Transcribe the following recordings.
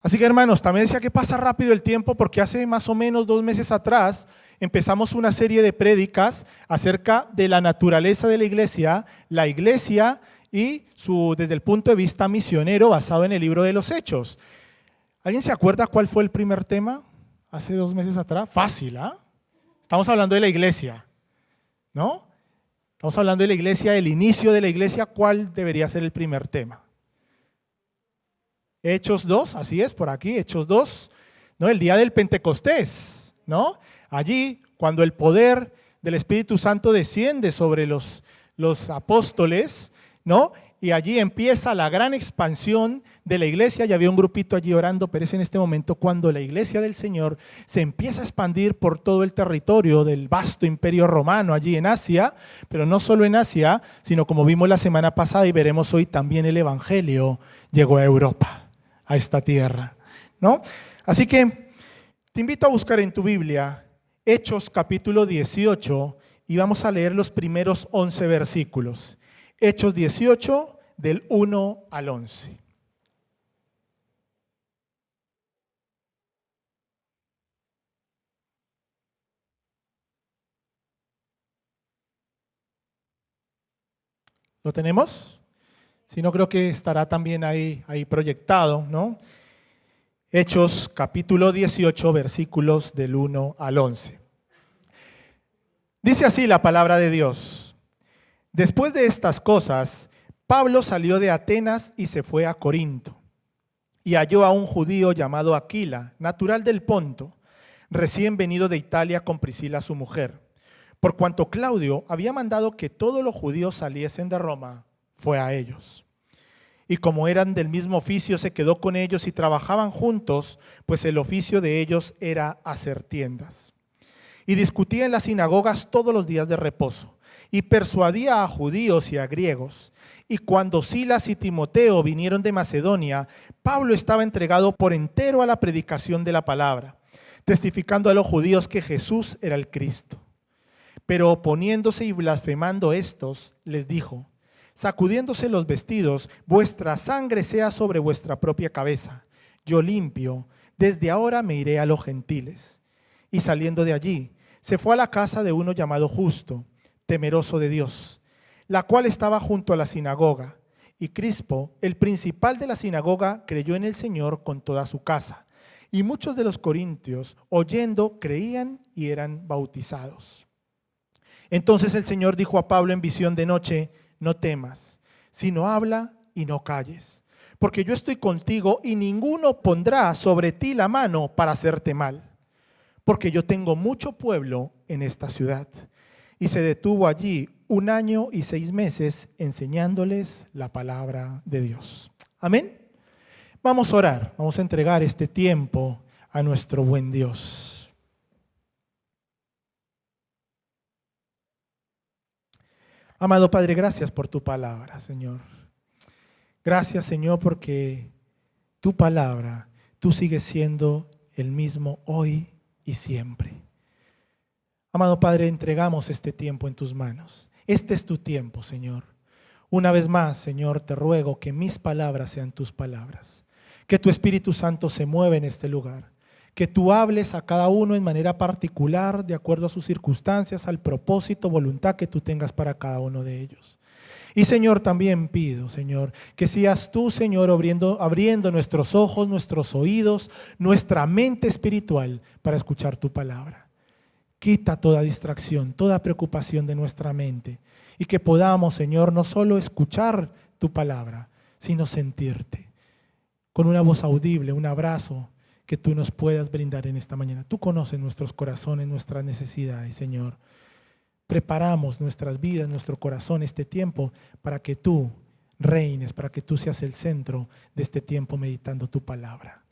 Así que hermanos, también decía que pasa rápido el tiempo porque hace más o menos 2 meses atrás empezamos una serie de prédicas acerca de la naturaleza de la iglesia y desde el punto de vista misionero basado en el libro de los Hechos. ¿Alguien se acuerda cuál fue el primer tema hace 2 meses atrás? Fácil, ¿ah? Estamos hablando de la iglesia, ¿no? Estamos hablando de la iglesia, del inicio de la iglesia. ¿Cuál debería ser el primer tema? Hechos 2, así es, por aquí, Hechos 2, ¿no? El día del Pentecostés, ¿no? Allí, cuando el poder del Espíritu Santo desciende sobre los apóstoles, ¿no? Y allí empieza la gran expansión de la iglesia. Ya había un grupito allí orando, pero es en este momento cuando la iglesia del Señor se empieza a expandir por todo el territorio del vasto imperio romano allí en Asia, pero no solo en Asia, sino como vimos la semana pasada y veremos hoy, también el evangelio llegó a Europa, a esta tierra, ¿no? Así que te invito a buscar en tu Biblia Hechos capítulo 18 y vamos a leer los primeros 11 versículos. Hechos 18, del 1 al 11. ¿Lo tenemos? Si no, creo que estará también ahí proyectado, ¿no? Hechos capítulo 18, versículos del 1 al 11. Dice así la palabra de Dios. Después de estas cosas, Pablo salió de Atenas y se fue a Corinto. Y halló a un judío llamado Aquila, natural del Ponto, recién venido de Italia con Priscila su mujer. Por cuanto Claudio había mandado que todos los judíos saliesen de Roma, fue a ellos. Y como eran del mismo oficio, se quedó con ellos y trabajaban juntos, pues el oficio de ellos era hacer tiendas. Y discutía en las sinagogas todos los días de reposo, y persuadía a judíos y a griegos. Y cuando Silas y Timoteo vinieron de Macedonia, Pablo estaba entregado por entero a la predicación de la palabra, testificando a los judíos que Jesús era el Cristo. Pero oponiéndose y blasfemando estos, les dijo: sacudiéndose los vestidos, vuestra sangre sea sobre vuestra propia cabeza. Yo limpio, desde ahora me iré a los gentiles. Y saliendo de allí, se fue a la casa de uno llamado Justo, temeroso de Dios, la cual estaba junto a la sinagoga. Y Crispo, el principal de la sinagoga, creyó en el Señor con toda su casa. Y muchos de los corintios, oyendo, creían y eran bautizados. Entonces el Señor dijo a Pablo en visión de noche: no temas, sino habla y no calles, porque yo estoy contigo y ninguno pondrá sobre ti la mano para hacerte mal, porque yo tengo mucho pueblo en esta ciudad. Y se detuvo allí 1 año y 6 meses enseñándoles la palabra de Dios. Amén. Vamos a orar, vamos a entregar este tiempo a nuestro buen Dios. Amado Padre, gracias por tu palabra, Señor. Gracias, Señor, porque tu palabra, tú sigues siendo el mismo hoy y siempre. Amado Padre, entregamos este tiempo en tus manos. Este es tu tiempo, Señor. Una vez más, Señor, te ruego que mis palabras sean tus palabras. Que tu Espíritu Santo se mueva en este lugar. Que tú hables a cada uno en manera particular, de acuerdo a sus circunstancias, al propósito, voluntad que tú tengas para cada uno de ellos. Y Señor, también pido, Señor, que seas tú, Señor, abriendo nuestros ojos, nuestros oídos, nuestra mente espiritual para escuchar tu palabra. Quita toda distracción, toda preocupación de nuestra mente y que podamos, Señor, no solo escuchar tu palabra, sino sentirte con una voz audible, un abrazo que tú nos puedas brindar en esta mañana. Tú conoces nuestros corazones, nuestras necesidades, Señor. Preparamos nuestras vidas, nuestro corazón, este tiempo para que tú reines, para que tú seas el centro de este tiempo meditando tu palabra.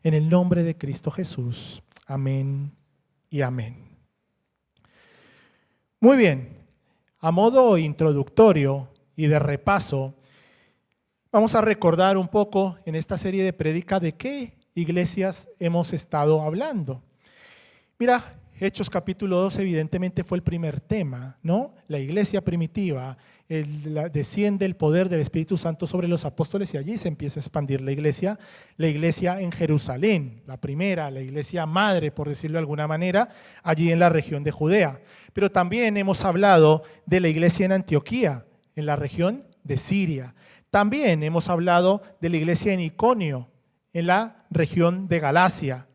En el nombre de Cristo Jesús, amén y amén. Muy bien, a modo introductorio y de repaso, vamos a recordar un poco en esta serie de prédica de qué iglesias hemos estado hablando. Mira, Hechos capítulo 2 evidentemente fue el primer tema, ¿no? La iglesia primitiva, desciende el poder del Espíritu Santo sobre los apóstoles y allí se empieza a expandir la iglesia en Jerusalén, la primera, la iglesia madre, por decirlo de alguna manera, allí en la región de Judea. Pero también hemos hablado de la iglesia en Antioquía, en la región de Siria. También hemos hablado de la iglesia en Iconio, en la región de Galacia.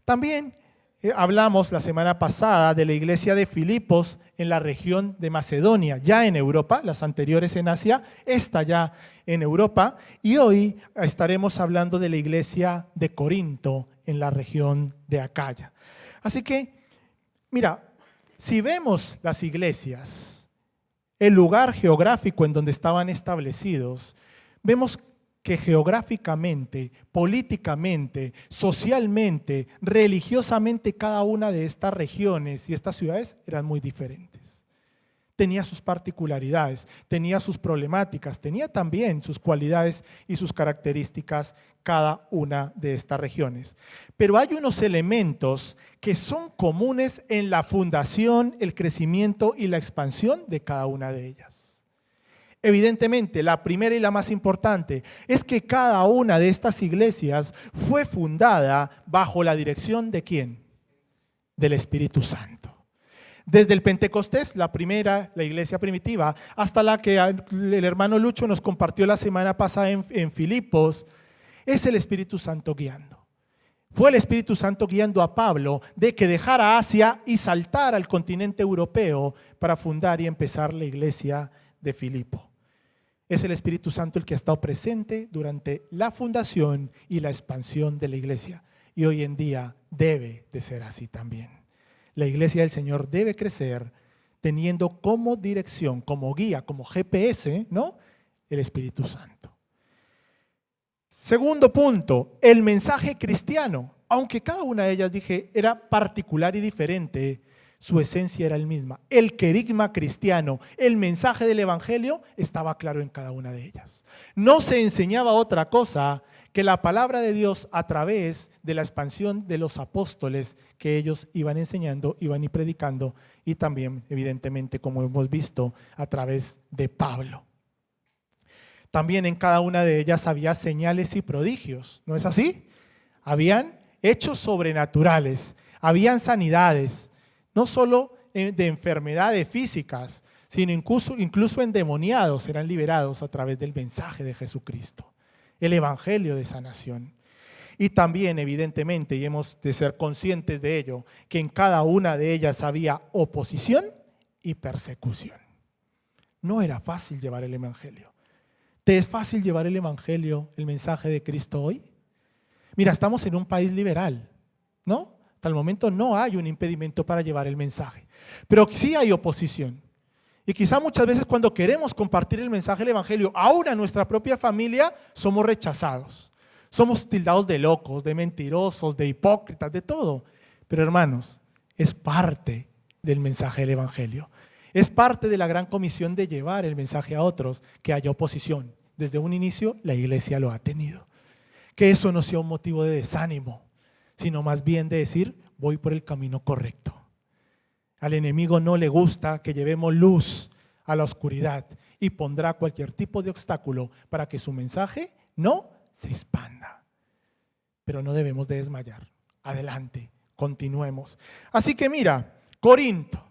También hablamos la semana pasada de la iglesia de Filipos en la región de Macedonia, ya en Europa, las anteriores en Asia, esta ya en Europa, y hoy estaremos hablando de la iglesia de Corinto en la región de Acaya. Así que, mira, si vemos las iglesias, el lugar geográfico en donde estaban establecidos, vemos que geográficamente, políticamente, socialmente, religiosamente, cada una de estas regiones y estas ciudades eran muy diferentes. Tenía sus particularidades, tenía sus problemáticas, tenía también sus cualidades y sus características cada una de estas regiones. Pero hay unos elementos que son comunes en la fundación, el crecimiento y la expansión de cada una de ellas. Evidentemente, la primera y la más importante es que cada una de estas iglesias fue fundada bajo la dirección ¿de quién? Del Espíritu Santo. Desde el Pentecostés, la primera, la iglesia primitiva, hasta la que el hermano Lucho nos compartió la semana pasada en Filipos, es el Espíritu Santo guiando. Fue el Espíritu Santo guiando a Pablo de que dejara Asia y saltara al continente europeo para fundar y empezar la iglesia de Filipo. Es el Espíritu Santo el que ha estado presente durante la fundación y la expansión de la iglesia. Y hoy en día debe de ser así también. La iglesia del Señor debe crecer teniendo como dirección, como guía, como GPS, ¿no? El Espíritu Santo. Segundo punto, el mensaje cristiano. Aunque cada una de ellas, dije, era particular y diferente, su esencia era la misma. El querigma cristiano, el mensaje del evangelio, estaba claro en cada una de ellas. No se enseñaba otra cosa que la palabra de Dios a través de la expansión de los apóstoles que ellos iban enseñando, iban y predicando, y también, evidentemente, como hemos visto, a través de Pablo. También en cada una de ellas había señales y prodigios, ¿no es así? Habían hechos sobrenaturales, habían sanidades, no solo de enfermedades físicas, sino incluso endemoniados eran liberados a través del mensaje de Jesucristo, el evangelio de sanación. Y también, evidentemente, y hemos de ser conscientes de ello, que en cada una de ellas había oposición y persecución. No era fácil llevar el evangelio. ¿Te es fácil llevar el evangelio, el mensaje de Cristo hoy? Mira, estamos en un país liberal, ¿no? Hasta el momento no hay un impedimento para llevar el mensaje, pero sí hay oposición. Y quizá muchas veces cuando queremos compartir el mensaje del evangelio, aún a nuestra propia familia, somos rechazados. Somos tildados de locos, de mentirosos, de hipócritas, de todo. Pero hermanos, es parte del mensaje del evangelio. Es parte de la gran comisión de llevar el mensaje a otros, que haya oposición. Desde un inicio la iglesia lo ha tenido. Que eso no sea un motivo de desánimo, sino más bien de decir, voy por el camino correcto. Al enemigo no le gusta que llevemos luz a la oscuridad y pondrá cualquier tipo de obstáculo para que su mensaje no se expanda. Pero no debemos de desmayar. Adelante, continuemos. Así que mira, Corinto.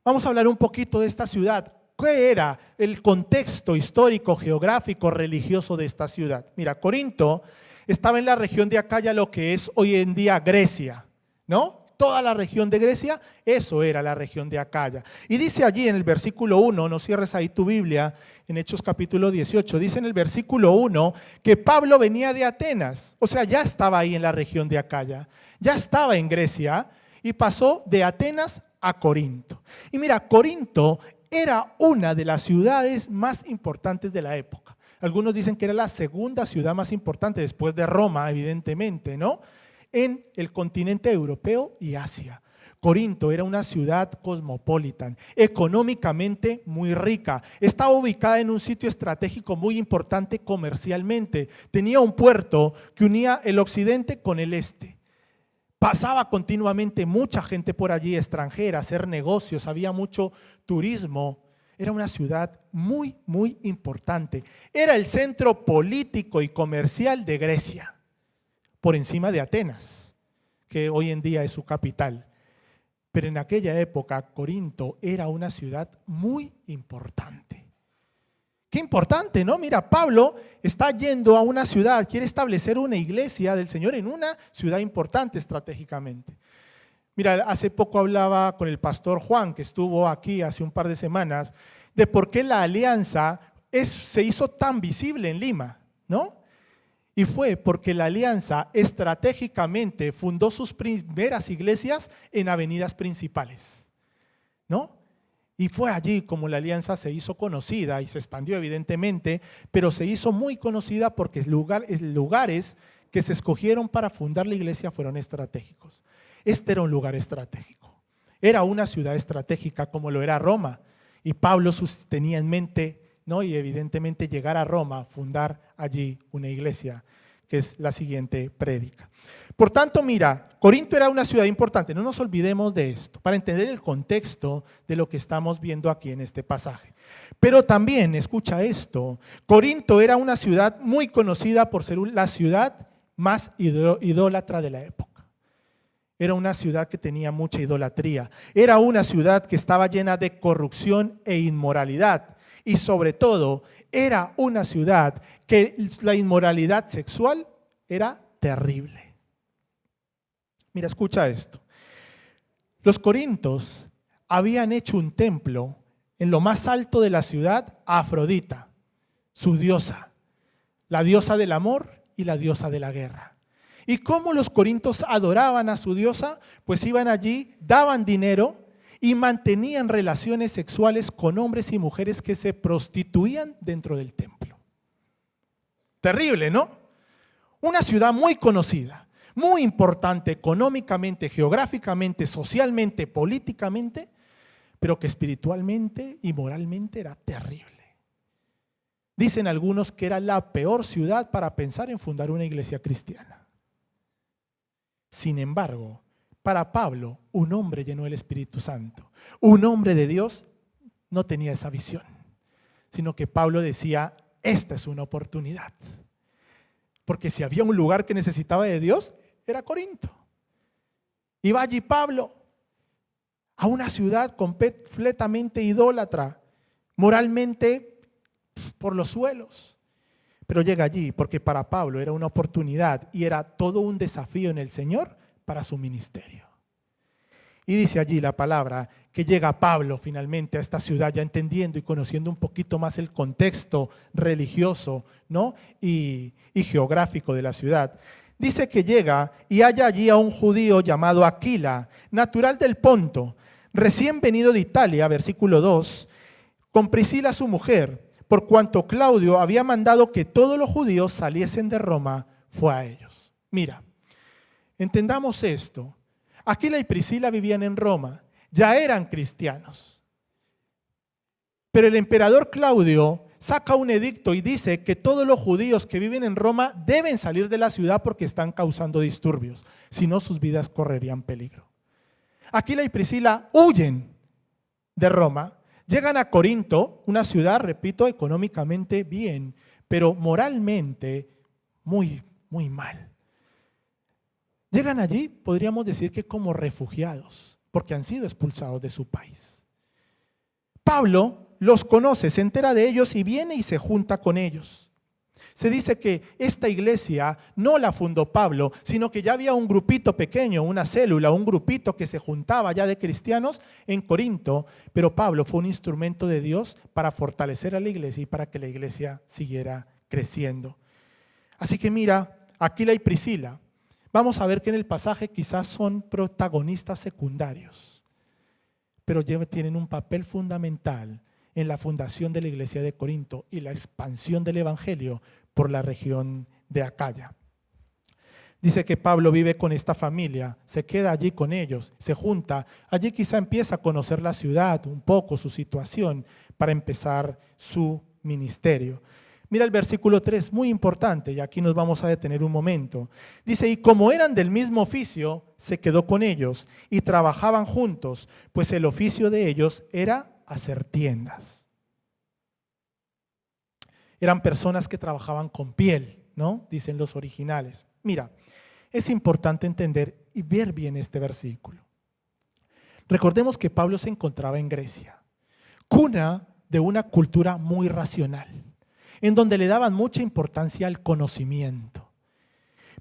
Vamos a hablar un poquito de esta ciudad. ¿Qué era el contexto histórico, geográfico, religioso de esta ciudad? Mira, Corinto estaba en la región de Acaya, lo que es hoy en día Grecia, ¿no? Toda la región de Grecia, eso era la región de Acaya. Y dice allí en el versículo 1, no cierres ahí tu Biblia, en Hechos capítulo 18, dice en el versículo 1 que Pablo venía de Atenas, o sea, ya estaba ahí en la región de Acaya, ya estaba en Grecia y pasó de Atenas a Corinto. Y mira, Corinto era una de las ciudades más importantes de la época. Algunos dicen que era la segunda ciudad más importante después de Roma, evidentemente, ¿no? En el continente europeo y Asia. Corinto era una ciudad cosmopolitan, económicamente muy rica. Estaba ubicada en un sitio estratégico muy importante comercialmente. Tenía un puerto que unía el occidente con el este. Pasaba continuamente mucha gente por allí extranjera a hacer negocios, había mucho turismo. Era una ciudad muy, muy importante. Era el centro político y comercial de Grecia, por encima de Atenas, que hoy en día es su capital. Pero en aquella época, Corinto era una ciudad muy importante. Qué importante, ¿no? Mira, Pablo está yendo a una ciudad, quiere establecer una iglesia del Señor en una ciudad importante estratégicamente. Mira, hace poco hablaba con el pastor Juan, que estuvo aquí hace un par de semanas, de por qué la alianza se hizo tan visible en Lima, ¿no? Y fue porque la alianza estratégicamente fundó sus primeras iglesias en avenidas principales, ¿no? Y fue allí como la alianza se hizo conocida y se expandió evidentemente, pero se hizo muy conocida porque lugares que se escogieron para fundar la iglesia fueron estratégicos. Este era un lugar estratégico, era una ciudad estratégica como lo era Roma. Y Pablo tenía en mente, ¿no? Y evidentemente llegar a Roma, fundar allí una iglesia, que es la siguiente prédica. Por tanto, mira, Corinto era una ciudad importante, no nos olvidemos de esto, para entender el contexto de lo que estamos viendo aquí en este pasaje. Pero también, escucha esto, Corinto era una ciudad muy conocida por ser la ciudad más idólatra de la época. Era una ciudad que tenía mucha idolatría, era una ciudad que estaba llena de corrupción e inmoralidad. Y sobre todo, era una ciudad que la inmoralidad sexual era terrible. Mira, escucha esto. Los corintios habían hecho un templo en lo más alto de la ciudad a Afrodita, su diosa, la diosa del amor y la diosa de la guerra. ¿Y cómo los corintios adoraban a su diosa? Pues iban allí, daban dinero y mantenían relaciones sexuales con hombres y mujeres que se prostituían dentro del templo. Terrible, ¿no? Una ciudad muy conocida, muy importante económicamente, geográficamente, socialmente, políticamente, pero que espiritualmente y moralmente era terrible. Dicen algunos que era la peor ciudad para pensar en fundar una iglesia cristiana. Sin embargo, para Pablo, un hombre lleno del Espíritu Santo, un hombre de Dios, no tenía esa visión, sino que Pablo decía, esta es una oportunidad. Porque si había un lugar que necesitaba de Dios, era Corinto. Iba allí Pablo a una ciudad completamente idólatra, moralmente por los suelos. Pero llega allí porque para Pablo era una oportunidad y era todo un desafío en el Señor para su ministerio. Y dice allí la palabra que llega Pablo finalmente a esta ciudad ya entendiendo y conociendo un poquito más el contexto religioso, ¿no? y geográfico de la ciudad. Dice que llega y halla allí a un judío llamado Aquila, natural del Ponto, recién venido de Italia, versículo 2, con Priscila su mujer, por cuanto Claudio había mandado que todos los judíos saliesen de Roma, fue a ellos. Mira, entendamos esto. Aquila y Priscila vivían en Roma, ya eran cristianos. Pero el emperador Claudio saca un edicto y dice que todos los judíos que viven en Roma deben salir de la ciudad porque están causando disturbios, si no sus vidas correrían peligro. Aquila y Priscila huyen de Roma, llegan a Corinto, una ciudad, repito, económicamente bien, pero moralmente muy, muy mal. Llegan allí, podríamos decir que como refugiados, porque han sido expulsados de su país. Pablo los conoce, se entera de ellos y viene y se junta con ellos. Se dice que esta iglesia no la fundó Pablo, sino que ya había un grupito pequeño, una célula, un grupito que se juntaba ya de cristianos en Corinto, pero Pablo fue un instrumento de Dios para fortalecer a la iglesia y para que la iglesia siguiera creciendo. Así que mira, Aquila y Priscila, vamos a ver que en el pasaje quizás son protagonistas secundarios, pero tienen un papel fundamental en la fundación de la iglesia de Corinto y la expansión del evangelio por la región de Acaya. Dice que Pablo vive con esta familia, se queda allí con ellos, se junta, allí quizá empieza a conocer la ciudad, un poco su situación, para empezar su ministerio. Mira el versículo 3, muy importante, y aquí nos vamos a detener un momento. Dice, y como eran del mismo oficio, se quedó con ellos y trabajaban juntos, pues el oficio de ellos era hacer tiendas. Eran personas que trabajaban con piel, ¿no? Dicen los originales. Mira, es importante entender y ver bien este versículo. Recordemos que Pablo se encontraba en Grecia, cuna de una cultura muy racional, en donde le daban mucha importancia al conocimiento.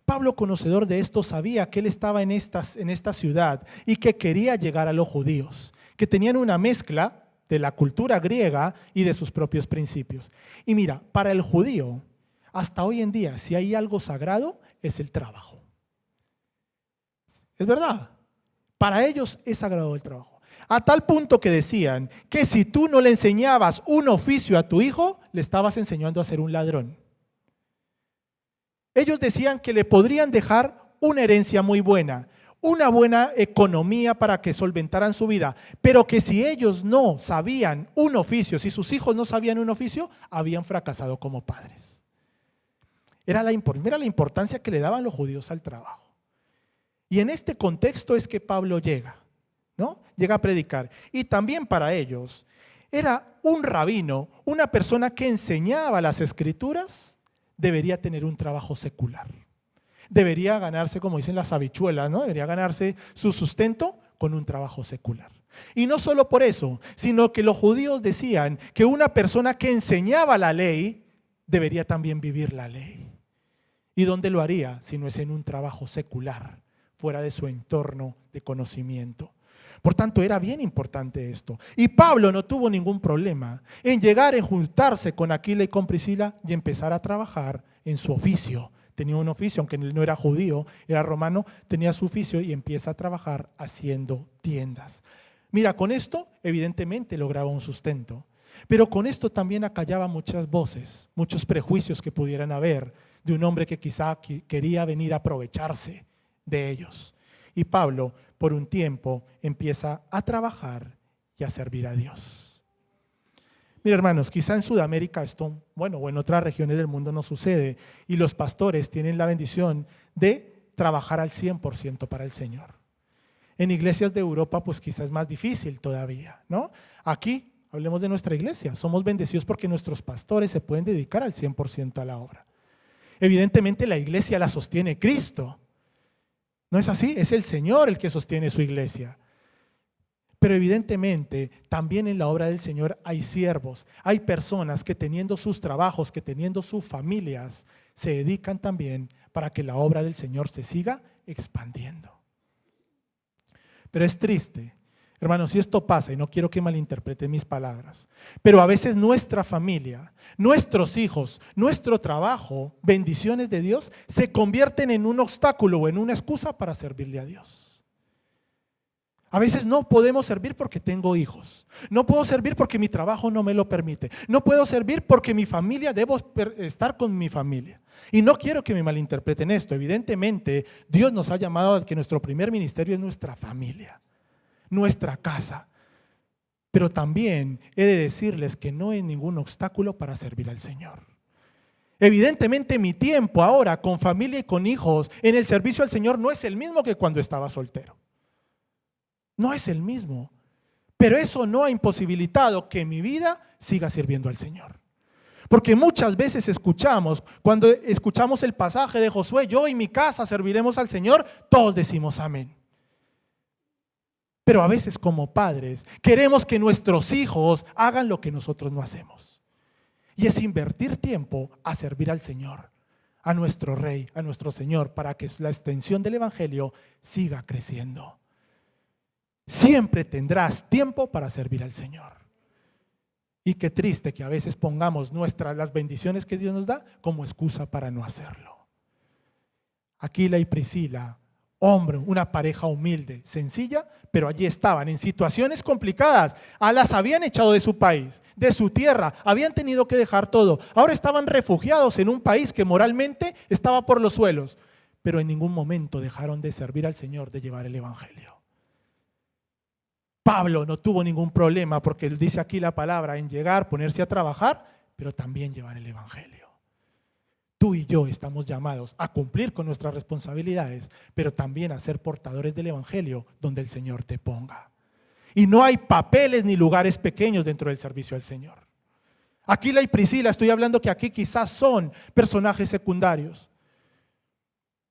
Pablo, conocedor de esto, sabía que él estaba en esta ciudad y que quería llegar a los judíos, que tenían una mezcla de la cultura griega y de sus propios principios. Y mira, para el judío, hasta hoy en día, si hay algo sagrado, es el trabajo. Es verdad, para ellos es sagrado el trabajo. A tal punto que decían que si tú no le enseñabas un oficio a tu hijo, le estabas enseñando a ser un ladrón. Ellos decían que le podrían dejar una herencia muy buena, una buena economía para que solventaran su vida, pero que si ellos no sabían un oficio, si sus hijos no sabían un oficio, habían fracasado como padres. Mira la importancia que le daban los judíos al trabajo. Y en este contexto es que Pablo llega, ¿no? Llega a predicar. Y también para ellos era un rabino, una persona que enseñaba las escrituras, debería tener un trabajo secular. Debería ganarse, como dicen las habichuelas, ¿no? Debería ganarse su sustento con un trabajo secular. Y no solo por eso, sino que los judíos decían que una persona que enseñaba la ley debería también vivir la ley. ¿Y dónde lo haría si no es en un trabajo secular, fuera de su entorno de conocimiento? Por tanto, era bien importante esto. Y Pablo no tuvo ningún problema en llegar, en juntarse con Aquila y con Priscila y empezar a trabajar en su oficio. Tenía un oficio, aunque él no era judío, era romano, tenía su oficio y empieza a trabajar haciendo tiendas. Mira, con esto evidentemente lograba un sustento, pero con esto también acallaba muchas voces, muchos prejuicios que pudieran haber de un hombre que quizá quería venir a aprovecharse de ellos. Y Pablo, por un tiempo, empieza a trabajar y a servir a Dios. Mira, hermanos, quizá en Sudamérica esto, o en otras regiones del mundo no sucede, y los pastores tienen la bendición de trabajar al 100% para el Señor. En iglesias de Europa, pues quizás es más difícil todavía, ¿no? Aquí, hablemos de nuestra iglesia, somos bendecidos porque nuestros pastores se pueden dedicar al 100% a la obra. Evidentemente la iglesia la sostiene Cristo. ¿No es así? Es el Señor el que sostiene su iglesia. Pero evidentemente también en la obra del Señor hay siervos, hay personas que teniendo sus trabajos, que teniendo sus familias, se dedican también para que la obra del Señor se siga expandiendo. Pero es triste, hermanos, si esto pasa, y no quiero que malinterpreten mis palabras, pero a veces nuestra familia, nuestros hijos, nuestro trabajo, bendiciones de Dios, se convierten en un obstáculo o en una excusa para servirle a Dios. A veces no podemos servir porque tengo hijos, no puedo servir porque mi trabajo no me lo permite, no puedo servir porque mi familia, debo estar con mi familia. Y no quiero que me malinterpreten esto, evidentemente Dios nos ha llamado a que nuestro primer ministerio es nuestra familia, nuestra casa. Pero también he de decirles que no hay ningún obstáculo para servir al Señor. Evidentemente mi tiempo ahora con familia y con hijos en el servicio al Señor no es el mismo que cuando estaba soltero. No es el mismo. Pero eso no ha imposibilitado que mi vida siga sirviendo al Señor. Porque muchas veces cuando escuchamos el pasaje de Josué, yo y mi casa serviremos al Señor, todos decimos amén. Pero a veces como padres queremos que nuestros hijos hagan lo que nosotros no hacemos. Y es invertir tiempo a servir al Señor, a nuestro Rey, a nuestro Señor, para que la extensión del Evangelio siga creciendo. Siempre tendrás tiempo para servir al Señor. Y qué triste que a veces pongamos las bendiciones que Dios nos da como excusa para no hacerlo. Aquila y Priscila, hombre, una pareja humilde, sencilla, pero allí estaban en situaciones complicadas. Las habían echado de su país, de su tierra, habían tenido que dejar todo. Ahora estaban refugiados en un país que moralmente estaba por los suelos, pero en ningún momento dejaron de servir al Señor, de llevar el Evangelio. Pablo no tuvo ningún problema, porque él dice aquí la palabra, en llegar, ponerse a trabajar, pero también llevar el Evangelio. tú y yo estamos llamados a cumplir con nuestras responsabilidades, pero también a ser portadores del Evangelio donde el Señor te ponga. Y no hay papeles ni lugares pequeños dentro del servicio al Señor. Aquila y Priscila, estoy hablando que aquí quizás son personajes secundarios,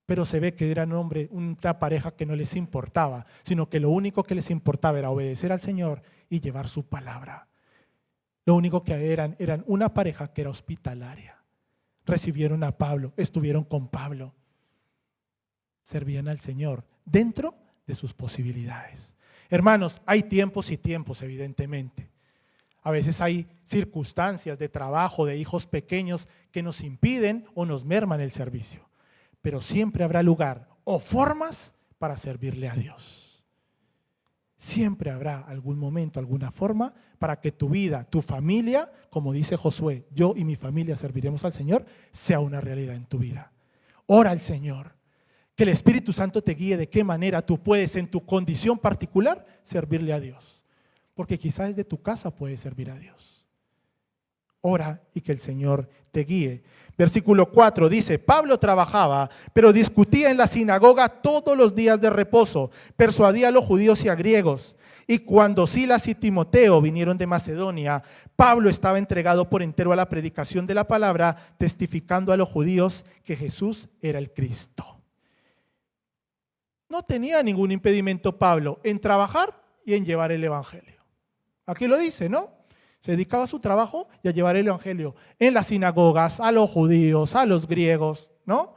pero se ve que eran una pareja que no les importaba, sino que lo único que les importaba era obedecer al Señor y llevar su palabra. Lo único que eran una pareja que era hospitalaria. Recibieron a Pablo, estuvieron con Pablo, servían al Señor dentro de sus posibilidades. Hermanos, hay tiempos y tiempos, evidentemente. A veces hay circunstancias de trabajo, de hijos pequeños que nos impiden o nos merman el servicio. Pero siempre habrá lugar o formas para servirle a Dios. Siempre habrá algún momento, alguna forma para que tu vida, tu familia, como dice Josué, yo y mi familia serviremos al Señor, sea una realidad en tu vida. Ora al Señor, que el Espíritu Santo te guíe de qué manera tú puedes en tu condición particular servirle a Dios. Porque quizás desde tu casa puedes servir a Dios. Ora y que el Señor te guíe. Versículo 4 dice, Pablo trabajaba, pero discutía en la sinagoga todos los días de reposo, persuadía a los judíos y a griegos. Y cuando Silas y Timoteo vinieron de Macedonia, Pablo estaba entregado por entero a la predicación de la palabra, testificando a los judíos que Jesús era el Cristo. No tenía ningún impedimento Pablo en trabajar y en llevar el Evangelio. Aquí lo dice, ¿no? Se dedicaba a su trabajo y a llevar el Evangelio en las sinagogas, a los judíos, a los griegos, ¿no?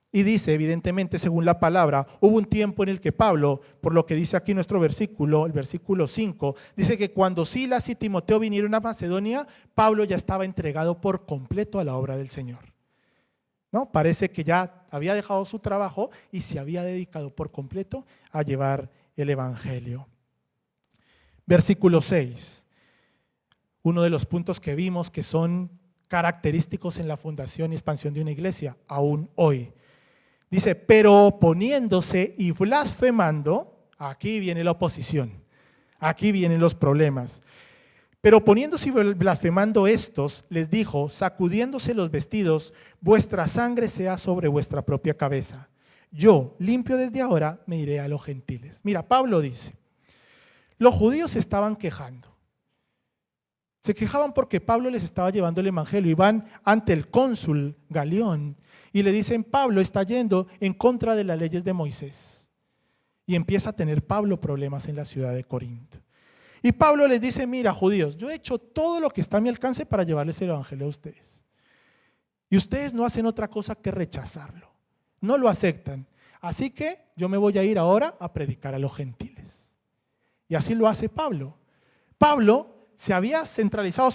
Y dice, evidentemente, según la palabra, hubo un tiempo en el que Pablo, por lo que dice aquí nuestro versículo, el versículo 5, dice que cuando Silas y Timoteo vinieron a Macedonia, Pablo ya estaba entregado por completo a la obra del Señor. ¿No? Parece que ya había dejado su trabajo y se había dedicado por completo a llevar el Evangelio. Versículo 6. Uno de los puntos que vimos que son característicos en la fundación y expansión de una iglesia, aún hoy. Dice, pero oponiéndose y blasfemando, aquí viene la oposición, aquí vienen los problemas. Pero oponiéndose y blasfemando estos, les dijo, sacudiéndose los vestidos, vuestra sangre sea sobre vuestra propia cabeza. Yo, limpio desde ahora, me iré a los gentiles. Mira, Pablo dice, los judíos se estaban quejando. Se quejaban porque Pablo les estaba llevando el Evangelio y van ante el cónsul Galión y le dicen, Pablo está yendo en contra de las leyes de Moisés. Y empieza a tener Pablo problemas en la ciudad de Corinto. Y Pablo les dice, mira, judíos, yo he hecho todo lo que está a mi alcance para llevarles el Evangelio a ustedes. Y ustedes no hacen otra cosa que rechazarlo. No lo aceptan. Así que yo me voy a ir ahora a predicar a los gentiles. Y así lo hace Pablo. Pablo se había centralizado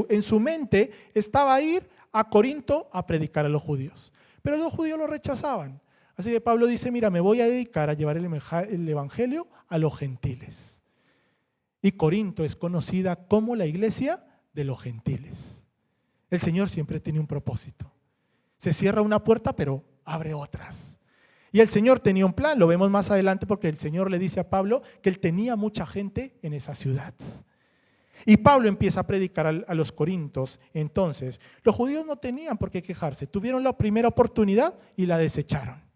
en su mente, estaba a ir a Corinto a predicar a los judíos. Pero los judíos lo rechazaban. Así que Pablo dice, mira, me voy a dedicar a llevar el Evangelio a los gentiles. Y Corinto es conocida como la iglesia de los gentiles. El Señor siempre tiene un propósito. Se cierra una puerta, pero abre otras. Y el Señor tenía un plan, lo vemos más adelante porque el Señor le dice a Pablo que él tenía mucha gente en esa ciudad. Y Pablo empieza a predicar a los corintios. Entonces, los judíos no tenían por qué quejarse, tuvieron la primera oportunidad y la desecharon.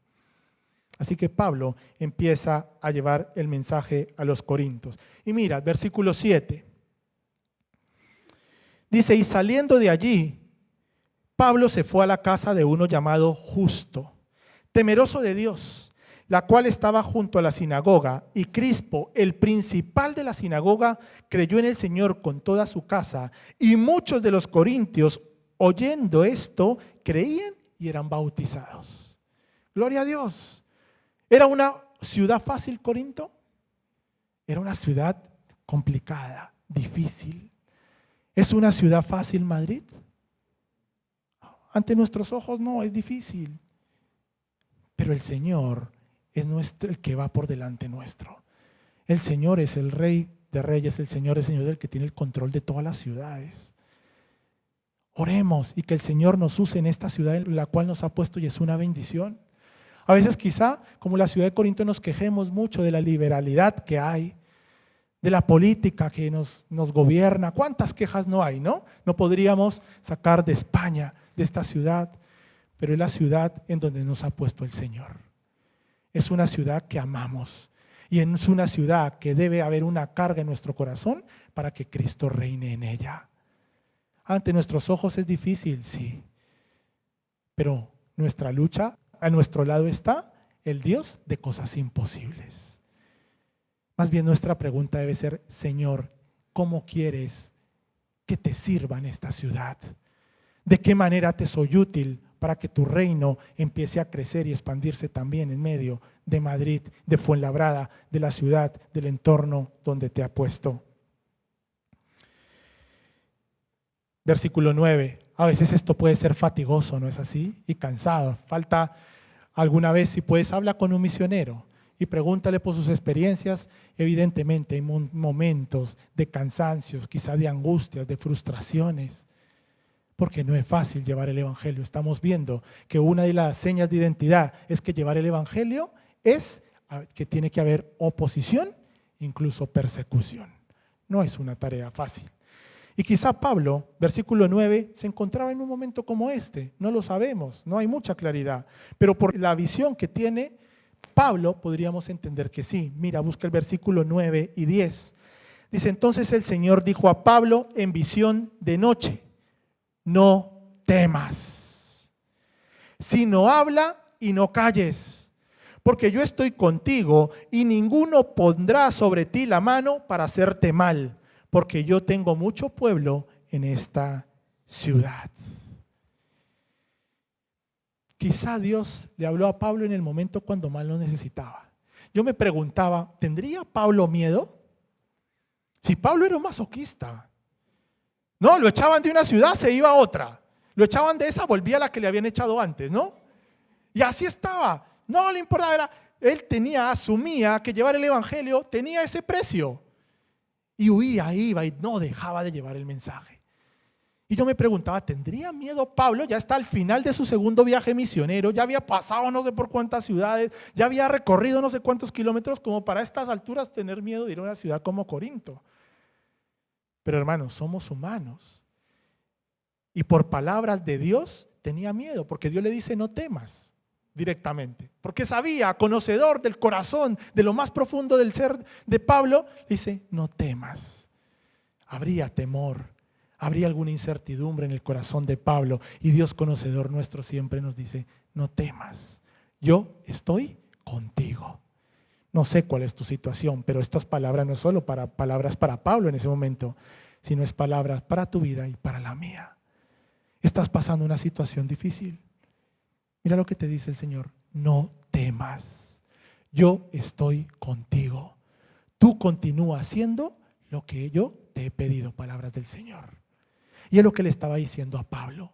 Así que Pablo empieza a llevar el mensaje a los corintios. Y mira, el versículo 7. Dice, y saliendo de allí, Pablo se fue a la casa de uno llamado Justo, temeroso de Dios, la cual estaba junto a la sinagoga, y Crispo, el principal de la sinagoga, creyó en el Señor con toda su casa, y muchos de los corintios, oyendo esto, creían y eran bautizados. Gloria a Dios. ¿Era una ciudad fácil Corinto? Era una ciudad complicada, difícil. ¿Es una ciudad fácil Madrid? Ante nuestros ojos no, es difícil. Pero el Señor es el que va por delante nuestro. El Señor es el Rey de Reyes, el Señor es el que tiene el control de todas las ciudades. Oremos y que el Señor nos use en esta ciudad en la cual nos ha puesto y es una bendición. A veces quizá, como la ciudad de Corinto, nos quejemos mucho de la liberalidad que hay, de la política que nos gobierna. ¿Cuántas quejas no hay, no? No podríamos sacar de España, de esta ciudad, pero es la ciudad en donde nos ha puesto el Señor. Es una ciudad que amamos y es una ciudad que debe haber una carga en nuestro corazón para que Cristo reine en ella. Ante nuestros ojos es difícil, sí, pero nuestra lucha, a nuestro lado está el Dios de cosas imposibles. Más bien nuestra pregunta debe ser: Señor, ¿cómo quieres que te sirva en esta ciudad? ¿De qué manera te soy útil para que tu reino empiece a crecer y expandirse también en medio de Madrid, de Fuenlabrada, de la ciudad, del entorno donde te ha puesto? Versículo 9. A veces esto puede ser fatigoso, ¿no es así? Y cansado. Falta alguna vez, si puedes, habla con un misionero y pregúntale por sus experiencias. Evidentemente hay momentos de cansancios, quizá de angustias, de frustraciones, porque no es fácil llevar el evangelio. Estamos viendo que una de las señas de identidad es que llevar el evangelio es que tiene que haber oposición, incluso persecución. No es una tarea fácil. Y quizá Pablo, versículo 9, se encontraba en un momento como este. No lo sabemos, no hay mucha claridad. Pero por la visión que tiene Pablo, podríamos entender que sí. Mira, busca el versículo 9 y 10. Dice: entonces el Señor dijo a Pablo en visión de noche: no temas, sino habla y no calles, porque yo estoy contigo y ninguno pondrá sobre ti la mano para hacerte mal, porque yo tengo mucho pueblo en esta ciudad. Quizá Dios le habló a Pablo en el momento cuando más lo necesitaba. Yo me preguntaba, ¿tendría Pablo miedo? Si Pablo era un masoquista. No, lo echaban de una ciudad, se iba a otra. Lo echaban de esa, volvía a la que le habían echado antes, ¿no? Y así estaba. No le importaba, él asumía que llevar el evangelio tenía ese precio. Y huía, iba y no dejaba de llevar el mensaje. Y yo me preguntaba, ¿tendría miedo Pablo? Ya está al final de su segundo viaje misionero, ya había pasado no sé por cuántas ciudades, ya había recorrido no sé cuántos kilómetros, como para estas alturas tener miedo de ir a una ciudad como Corinto. Pero hermanos, somos humanos. Y por palabras de Dios tenía miedo, porque Dios le dice: no temas, directamente. Porque sabía, conocedor del corazón, de lo más profundo del ser de Pablo, dice: no temas. Habría temor, habría alguna incertidumbre en el corazón de Pablo. Y Dios, conocedor nuestro, siempre nos dice: no temas, yo estoy contigo. No sé cuál es tu situación, pero estas palabras no es solo palabras para Pablo en ese momento, sino es palabras para tu vida y para la mía. Estás pasando una situación difícil. Mira lo que te dice el Señor: no temas, yo estoy contigo. Tú continúa haciendo lo que yo te he pedido, palabras del Señor. Y es lo que le estaba diciendo a Pablo.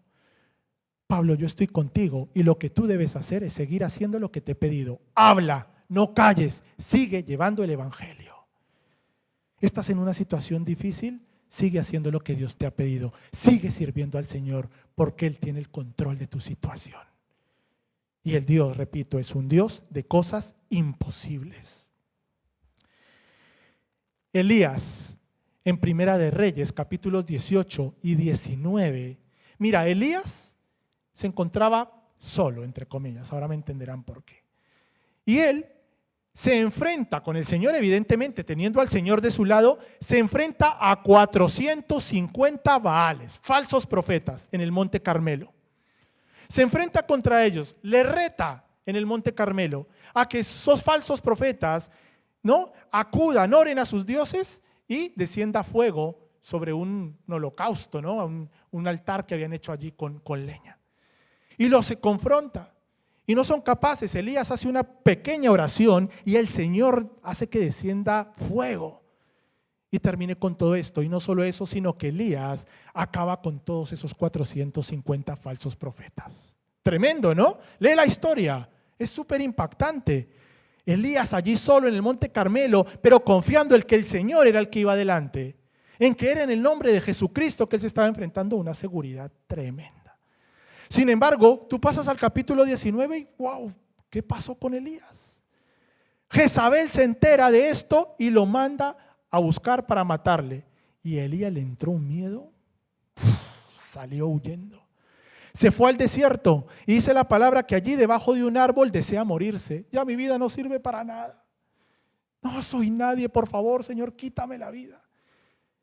Pablo, yo estoy contigo y lo que tú debes hacer es seguir haciendo lo que te he pedido. Habla, no calles, sigue llevando el evangelio. ¿Estás en una situación difícil? Sigue haciendo lo que Dios te ha pedido. Sigue sirviendo al Señor, porque Él tiene el control de tu situación. Y el Dios, repito, es un Dios de cosas imposibles. Elías, en Primera de Reyes, capítulos 18 y 19. Mira, Elías se encontraba solo, entre comillas. Ahora me entenderán por qué. Y él se enfrenta con el Señor, evidentemente, teniendo al Señor de su lado, se enfrenta a 450 Baales, falsos profetas, en el Monte Carmelo. Se enfrenta contra ellos, le reta en el Monte Carmelo a que esos falsos profetas, ¿no?, acudan, oren a sus dioses y descienda fuego sobre un holocausto, ¿no?, un altar que habían hecho allí con leña. Y los se confronta. Y no son capaces. Elías hace una pequeña oración y el Señor hace que descienda fuego y termine con todo esto. Y no solo eso, sino que Elías acaba con todos esos 450 falsos profetas. Tremendo, ¿no? Lee la historia, es súper impactante. Elías allí solo en el Monte Carmelo, pero confiando en que el Señor era el que iba adelante, en que era en el nombre de Jesucristo que él se estaba enfrentando a una seguridad tremenda. Sin embargo, tú pasas al capítulo 19 y wow, ¿qué pasó con Elías? Jezabel se entera de esto y lo manda a buscar para matarle. Y a Elías le entró un miedo, salió huyendo. Se fue al desierto y dice la palabra que allí debajo de un árbol desea morirse. Ya mi vida no sirve para nada. No soy nadie, por favor, Señor, quítame la vida.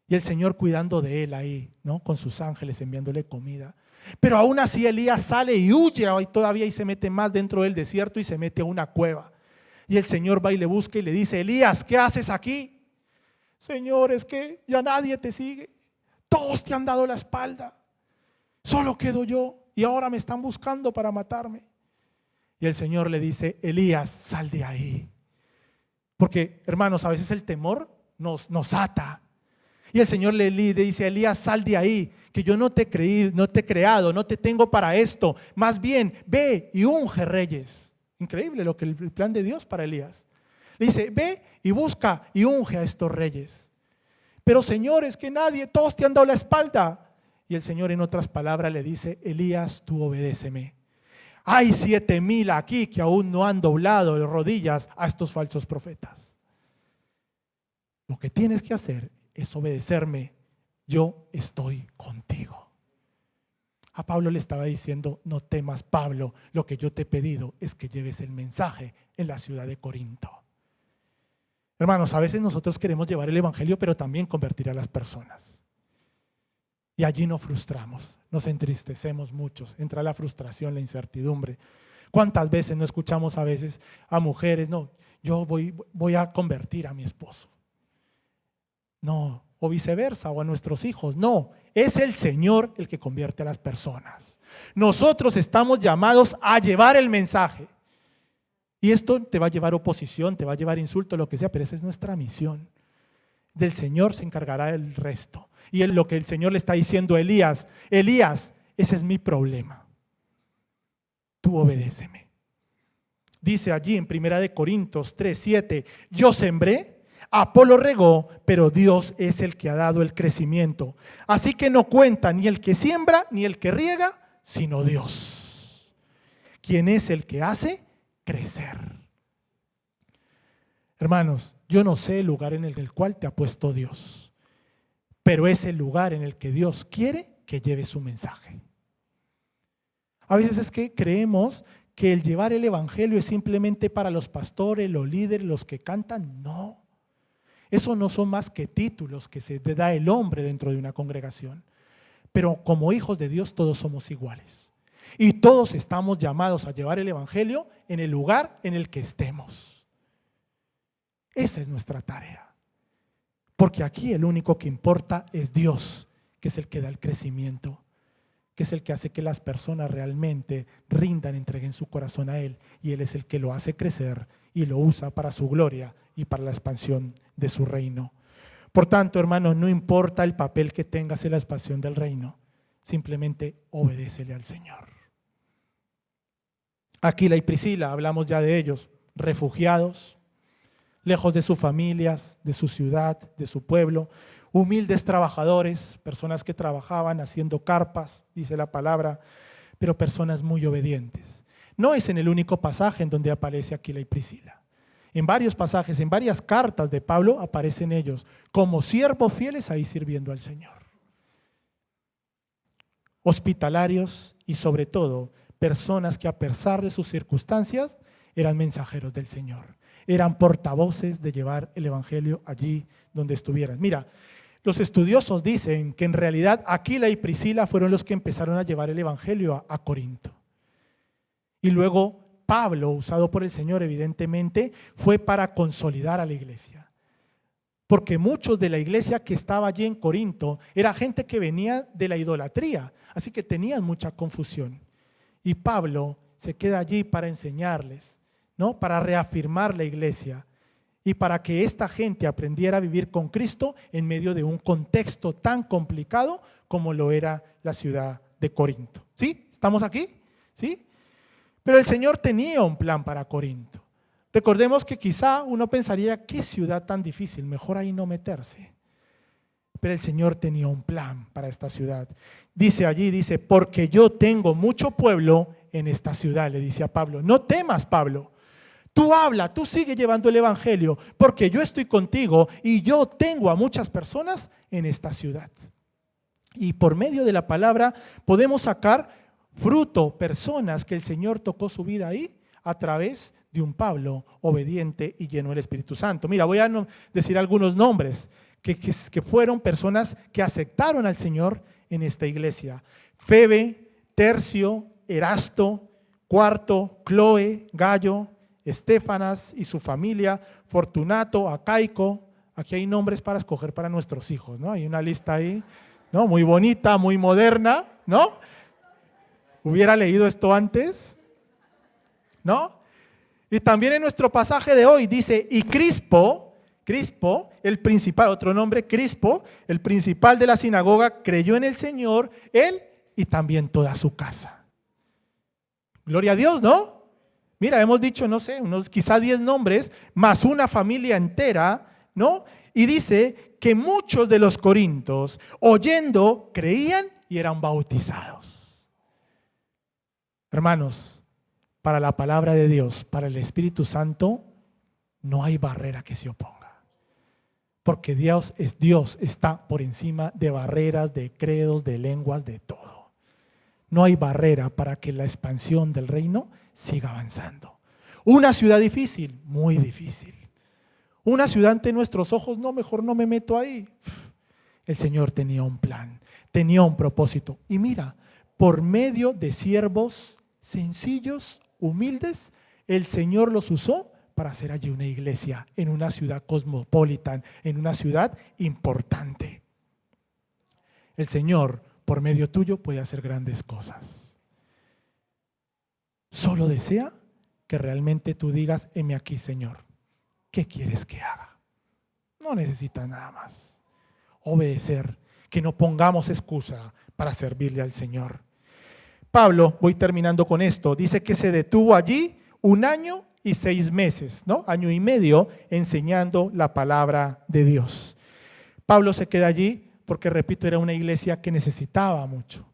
Y el Señor cuidando de él ahí, ¿no? Con sus ángeles enviándole comida. Pero aún así Elías sale y huye todavía y se mete más dentro del desierto y se mete a una cueva. Y el Señor va y le busca y le dice: Elías, ¿qué haces aquí? Señor, es que ya nadie te sigue. Todos te han dado la espalda. Solo quedo yo y ahora me están buscando para matarme. Y el Señor le dice: Elías, sal de ahí. Porque, hermanos, a veces el temor nos ata. Y el Señor le dice: Elías, sal de ahí, que yo no te he creado, no te tengo para esto. Más bien, ve y unge reyes. Increíble el plan de Dios para Elías. Le dice: ve y busca y unge a estos reyes. Pero Señor, es que todos te han dado la espalda. Y el Señor, en otras palabras, le dice: Elías, tú obedéceme. Hay 7,000 aquí que aún no han doblado las rodillas a estos falsos profetas. Lo que tienes que hacer es obedecerme. Yo estoy contigo. A Pablo le estaba diciendo: no temas, Pablo, lo que yo te he pedido es que lleves el mensaje en la ciudad de Corinto. Hermanos, a veces nosotros queremos llevar el evangelio, pero también convertir a las personas. Y allí nos frustramos, nos entristecemos muchos, entra la frustración, la incertidumbre. ¿Cuántas veces no escuchamos a veces a mujeres: no, yo voy a convertir a mi esposo? No, o viceversa, o a nuestros hijos. No, es el Señor el que convierte a las personas. Nosotros estamos llamados a llevar el mensaje. Y esto te va a llevar oposición, te va a llevar insulto, lo que sea, pero esa es nuestra misión. Del Señor se encargará del resto. Y lo que el Señor le está diciendo a Elías: Elías, ese es mi problema. Tú obedéceme. Dice allí en 1 Corintios 3:7, yo sembré, Apolo regó, pero Dios es el que ha dado el crecimiento. Así que no cuenta ni el que siembra ni el que riega, sino Dios, quien es el que hace crecer. Hermanos, yo no sé el lugar en el cual te ha puesto Dios, pero es el lugar en el que Dios quiere que lleves su mensaje. A veces es que creemos que el llevar el evangelio es simplemente para los pastores, los líderes, los que cantan. No, eso no son más que títulos que se da el hombre dentro de una congregación. Pero como hijos de Dios todos somos iguales. Y todos estamos llamados a llevar el evangelio en el lugar en el que estemos. Esa es nuestra tarea. Porque aquí el único que importa es Dios, que es el que da el crecimiento, que es el que hace que las personas realmente rindan, entreguen su corazón a Él. Y Él es el que lo hace crecer y lo usa para su gloria y para la expansión de su reino. Por tanto, hermanos, no importa el papel que tengas en la expansión del reino, simplemente obedécele al Señor. Aquila y Priscila, hablamos ya de ellos, refugiados, lejos de sus familias, de su ciudad, de su pueblo, humildes trabajadores, personas que trabajaban haciendo carpas, dice la palabra, pero personas muy obedientes. No es en el único pasaje en donde aparece Aquila y Priscila. En varios pasajes, en varias cartas de Pablo aparecen ellos como siervos fieles ahí sirviendo al Señor. Hospitalarios y sobre todo personas que a pesar de sus circunstancias eran mensajeros del Señor. Eran portavoces de llevar el evangelio allí donde estuvieran. Mira, los estudiosos dicen que en realidad Aquila y Priscila fueron los que empezaron a llevar el evangelio a Corinto. Y luego Pablo, usado por el Señor evidentemente, fue para consolidar a la iglesia. Porque muchos de la iglesia que estaba allí en Corinto era gente que venía de la idolatría, así que tenían mucha confusión. Y Pablo se queda allí para enseñarles, ¿no? Para reafirmar la iglesia y para que esta gente aprendiera a vivir con Cristo en medio de un contexto tan complicado como lo era la ciudad de Corinto. ¿Sí? ¿Estamos aquí? ¿Sí? Pero el Señor tenía un plan para Corinto. Recordemos que quizá uno pensaría: qué ciudad tan difícil, mejor ahí no meterse. Pero el Señor tenía un plan para esta ciudad. Dice allí, porque yo tengo mucho pueblo en esta ciudad, le dice a Pablo. No temas, Pablo. Tú habla, tú sigue llevando el evangelio, porque yo estoy contigo y yo tengo a muchas personas en esta ciudad. Y por medio de la palabra podemos sacar fruto, personas que el Señor tocó su vida ahí a través de un Pablo obediente y lleno del Espíritu Santo. Mira, voy a decir algunos nombres que fueron personas que aceptaron al Señor en esta iglesia. Febe, Tercio, Erasto, Cuarto, Cloe, Gallo, Estefanas y su familia, Fortunato, Acaico. Aquí hay nombres para escoger para nuestros hijos, ¿no? Hay una lista ahí, ¿no? Muy bonita, muy moderna, ¿no? ¿Hubiera leído esto antes? ¿No? Y también en nuestro pasaje de hoy dice, y Crispo, el principal, otro nombre, Crispo, el principal de la sinagoga, creyó en el Señor, él y también toda su casa. Gloria a Dios, ¿no? Mira, hemos dicho, no sé, unos quizá 10 nombres, más una familia entera, ¿no? Y dice que muchos de los corintios, oyendo, creían y eran bautizados. Hermanos, para la palabra de Dios, para el Espíritu Santo, no hay barrera que se oponga. Porque Dios está por encima de barreras, de credos, de lenguas, de todo. No hay barrera para que la expansión del reino siga avanzando. Una ciudad difícil, muy difícil. Una ciudad ante nuestros ojos, no, mejor no me meto ahí. El Señor tenía un plan, tenía un propósito. Y mira, por medio de siervos sencillos, humildes, el Señor los usó para hacer allí una iglesia en una ciudad cosmopolita, en una ciudad importante. El Señor, por medio tuyo, puede hacer grandes cosas. Solo desea que realmente tú digas, heme aquí, Señor, ¿qué quieres que haga? No necesitas nada más. Obedecer, que no pongamos excusa para servirle al Señor. Pablo, voy terminando con esto, dice que se detuvo allí 1 año y 6 meses, ¿no? 1 año y medio enseñando la palabra de Dios. Pablo se queda allí porque, repito, era una iglesia que necesitaba mucho.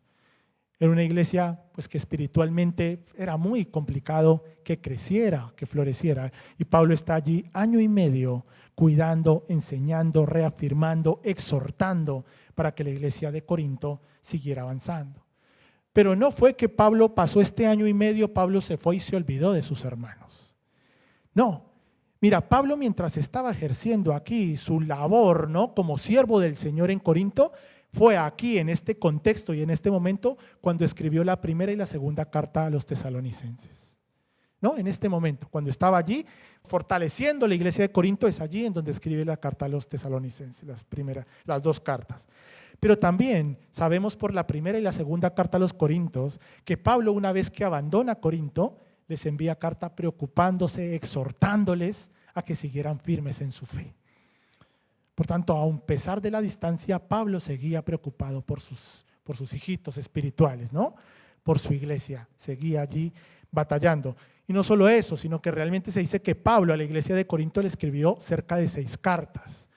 Era una iglesia pues, que espiritualmente era muy complicado que creciera, que floreciera. Y Pablo está allí 1 año y medio cuidando, enseñando, reafirmando, exhortando para que la iglesia de Corinto siguiera avanzando. Pero no fue que Pablo pasó este 1 año y medio, Pablo se fue y se olvidó de sus hermanos. No, mira, Pablo mientras estaba ejerciendo aquí su labor, ¿no?, como siervo del Señor en Corinto, fue aquí en este contexto y en este momento cuando escribió la primera y la segunda carta a los tesalonicenses. ¿No? En este momento, cuando estaba allí fortaleciendo la iglesia de Corinto, es allí en donde escribe la carta a los tesalonicenses, las 2 cartas. Pero también sabemos por la primera y la segunda carta a los corintios que Pablo, una vez que abandona Corinto, les envía carta preocupándose, exhortándoles a que siguieran firmes en su fe. Por tanto, a pesar de la distancia, Pablo seguía preocupado por sus hijitos espirituales, ¿no? Por su iglesia, seguía allí batallando. Y no solo eso, sino que realmente se dice que Pablo a la iglesia de Corinto le escribió cerca de 6 cartas.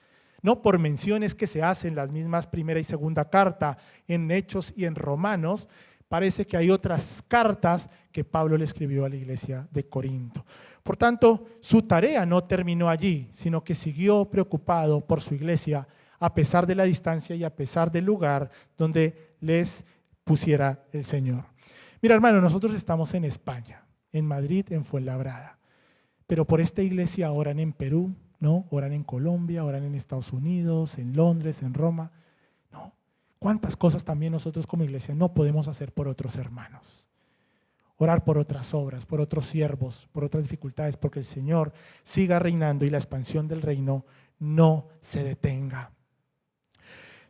No por menciones que se hacen las mismas primera y segunda carta en Hechos y en Romanos, parece que hay otras cartas que Pablo le escribió a la iglesia de Corinto. Por tanto, su tarea no terminó allí, sino que siguió preocupado por su iglesia a pesar de la distancia y a pesar del lugar donde les pusiera el Señor. Mira, hermano, nosotros estamos en España, en Madrid, en Fuenlabrada, pero por esta iglesia oran en Perú, ¿no? Oran en Colombia, oran en Estados Unidos, en Londres, en Roma, ¿no? ¿Cuántas cosas también nosotros como iglesia no podemos hacer por otros hermanos? Orar por otras obras, por otros siervos, por otras dificultades, porque el Señor siga reinando y la expansión del reino no se detenga.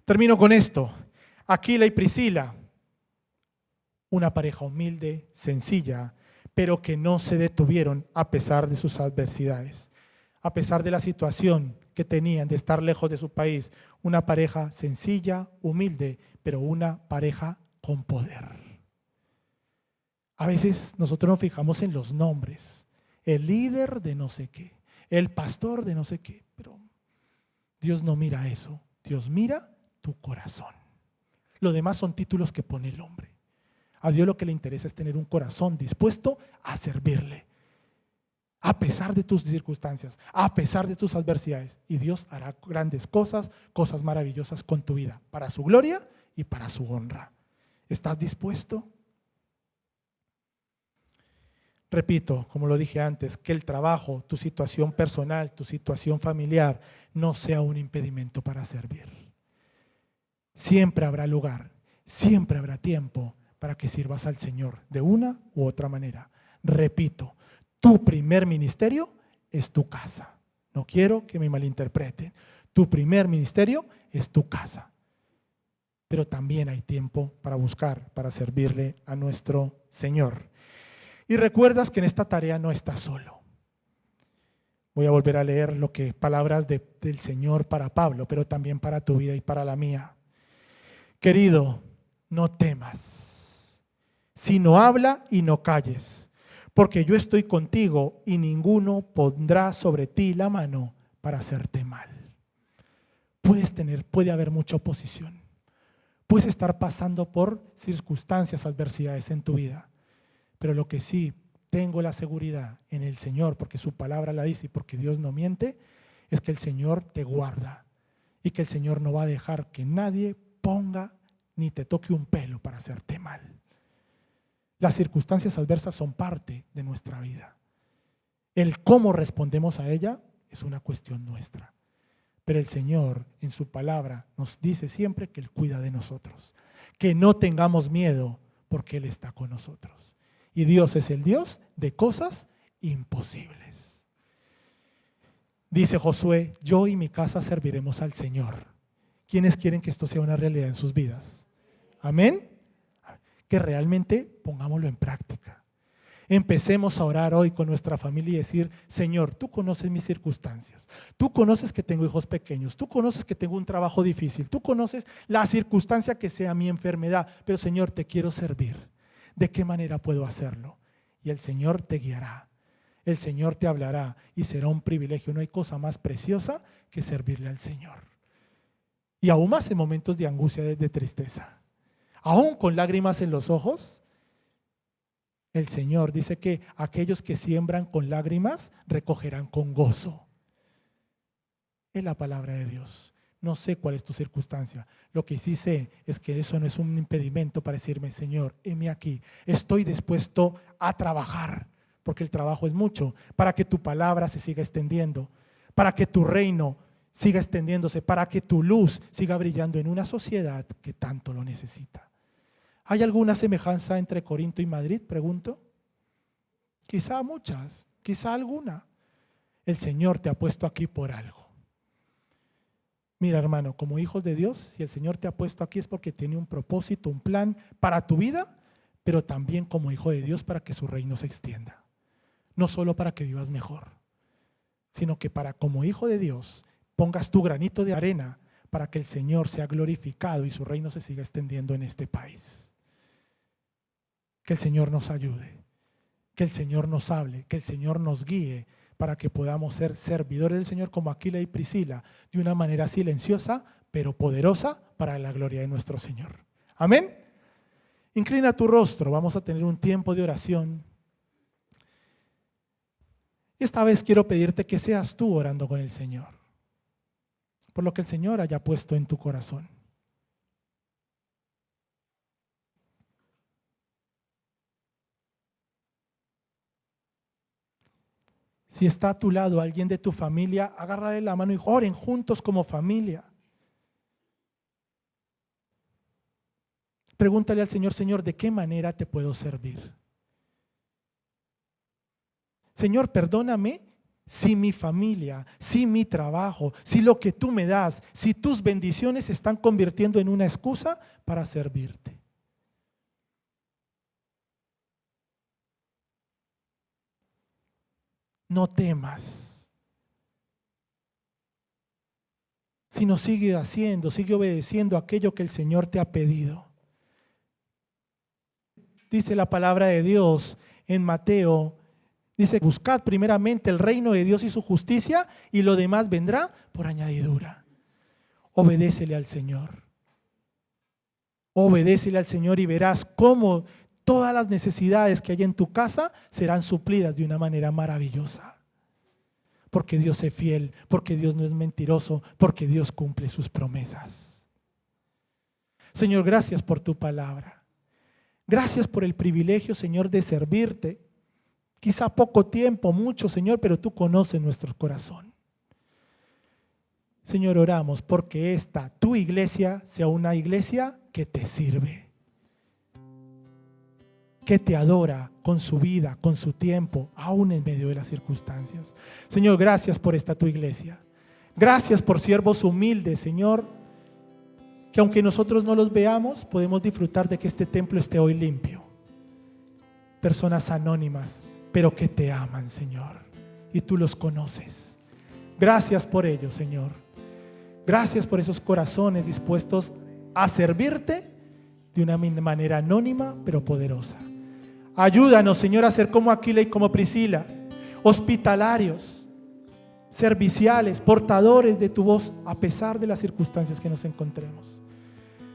Termino con esto. Aquila y Priscila, una pareja humilde, sencilla, pero que no se detuvieron a pesar de sus adversidades, a pesar de la situación que tenían de estar lejos de su país. Una pareja sencilla, humilde, pero una pareja con poder. A veces nosotros nos fijamos en los nombres, el líder de no sé qué, el pastor de no sé qué, pero Dios no mira eso, Dios mira tu corazón. Lo demás son títulos que pone el hombre. A Dios lo que le interesa es tener un corazón dispuesto a servirle, a pesar de tus circunstancias, a pesar de tus adversidades. Y Dios hará grandes cosas, cosas maravillosas con tu vida, para su gloria y para su honra. ¿Estás dispuesto? Repito, como lo dije antes, que el trabajo, tu situación personal, tu situación familiar, no sea un impedimento para servir. Siempre habrá lugar, siempre habrá tiempo para que sirvas al Señor de una u otra manera. Repito, tu primer ministerio es tu casa. No quiero que me malinterpreten. Tu primer ministerio es tu casa. Pero también hay tiempo para buscar, para servirle a nuestro Señor. Y recuerdas que en esta tarea no estás solo. Voy a volver a leer palabras del Señor para Pablo, pero también para tu vida y para la mía. Querido, no temas, sino habla y no calles, porque yo estoy contigo y ninguno pondrá sobre ti la mano para hacerte mal. Puede haber mucha oposición. Puedes estar pasando por circunstancias, adversidades en tu vida. Pero lo que sí tengo la seguridad en el Señor, porque su palabra la dice y porque Dios no miente, es que el Señor te guarda y que el Señor no va a dejar que nadie ponga ni te toque un pelo para hacerte mal. Las circunstancias adversas son parte de nuestra vida. El cómo respondemos a ella es una cuestión nuestra. Pero el Señor en su palabra nos dice siempre que Él cuida de nosotros, que no tengamos miedo porque Él está con nosotros. Y Dios es el Dios de cosas imposibles. Dice Josué, yo y mi casa serviremos al Señor. ¿Quiénes quieren que esto sea una realidad en sus vidas? Amén. Que realmente pongámoslo en práctica. Empecemos a orar hoy con nuestra familia y decir, Señor, tú conoces mis circunstancias, tú conoces que tengo hijos pequeños, tú conoces que tengo un trabajo difícil, tú conoces la circunstancia que sea mi enfermedad, pero Señor, te quiero servir. ¿De qué manera puedo hacerlo? Y el Señor te guiará, el Señor te hablará y será un privilegio. No hay cosa más preciosa que servirle al Señor. Y aún más en momentos de angustia, de tristeza, aún con lágrimas en los ojos, el Señor dice que aquellos que siembran con lágrimas recogerán con gozo. Es la palabra de Dios. No sé cuál es tu circunstancia. Lo que sí sé es que eso no es un impedimento para decirme, Señor, heme aquí. Estoy dispuesto a trabajar, porque el trabajo es mucho, para que tu palabra se siga extendiendo, para que tu reino siga extendiéndose, para que tu luz siga brillando en una sociedad que tanto lo necesita. ¿Hay alguna semejanza entre Corinto y Madrid? Pregunto. Quizá muchas, quizá alguna. El Señor te ha puesto aquí por algo. Mira, hermano, como hijos de Dios, si el Señor te ha puesto aquí es porque tiene un propósito, un plan para tu vida, pero también como hijo de Dios para que su reino se extienda. No solo para que vivas mejor, sino que para como hijo de Dios pongas tu granito de arena para que el Señor sea glorificado y su reino se siga extendiendo en este país. Que el Señor nos ayude, que el Señor nos hable, que el Señor nos guíe para que podamos ser servidores del Señor como Aquila y Priscila, de una manera silenciosa, pero poderosa para la gloria de nuestro Señor. Amén. Inclina tu rostro, vamos a tener un tiempo de oración. Esta vez quiero pedirte que seas tú orando con el Señor, por lo que el Señor haya puesto en tu corazón. Si está a tu lado alguien de tu familia, agárrale la mano y oren juntos como familia. Pregúntale al Señor, Señor, ¿de qué manera te puedo servir? Señor, perdóname si mi familia, si mi trabajo, si lo que tú me das, si tus bendiciones se están convirtiendo en una excusa para servirte. No temas, sino sigue haciendo, sigue obedeciendo aquello que el Señor te ha pedido. Dice la palabra de Dios en Mateo, dice, buscad primeramente el reino de Dios y su justicia y lo demás vendrá por añadidura. Obedécele al Señor. Obedécele al Señor y verás cómo todas las necesidades que hay en tu casa serán suplidas de una manera maravillosa. porque Dios es fiel, porque Dios no es mentiroso, porque Dios cumple sus promesas. Señor, gracias por tu palabra. Gracias por el privilegio, Señor, de servirte. Quizá poco tiempo, mucho, Señor, pero tú conoces nuestro corazón. Señor, oramos porque tu iglesia, sea una iglesia que te sirve, que te adora con su vida, con su tiempo, aún en medio de las circunstancias. Señor, gracias por esta tu iglesia. Gracias por siervos humildes, Señor, que aunque nosotros no los veamos, podemos disfrutar de que este templo esté hoy limpio. Personas anónimas, pero que te aman, Señor, y tú los conoces. Gracias por ello, Señor. Gracias por esos corazones dispuestos a servirte de una manera anónima, pero poderosa. Ayúdanos, Señor, a ser como Aquila y como Priscila, hospitalarios, serviciales, portadores de tu voz a pesar de las circunstancias que nos encontremos.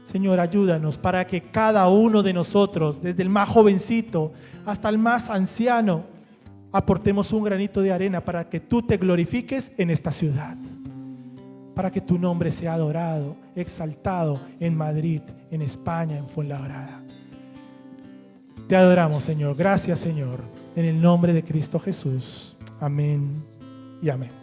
Señor, ayúdanos para que cada uno de nosotros, desde el más jovencito hasta el más anciano, aportemos un granito de arena para que tú te glorifiques en esta ciudad, para que tu nombre sea adorado, exaltado en Madrid, en España, en Fuenlabrada. Te adoramos, Señor. Gracias, Señor. En el nombre de Cristo Jesús. Amén y amén.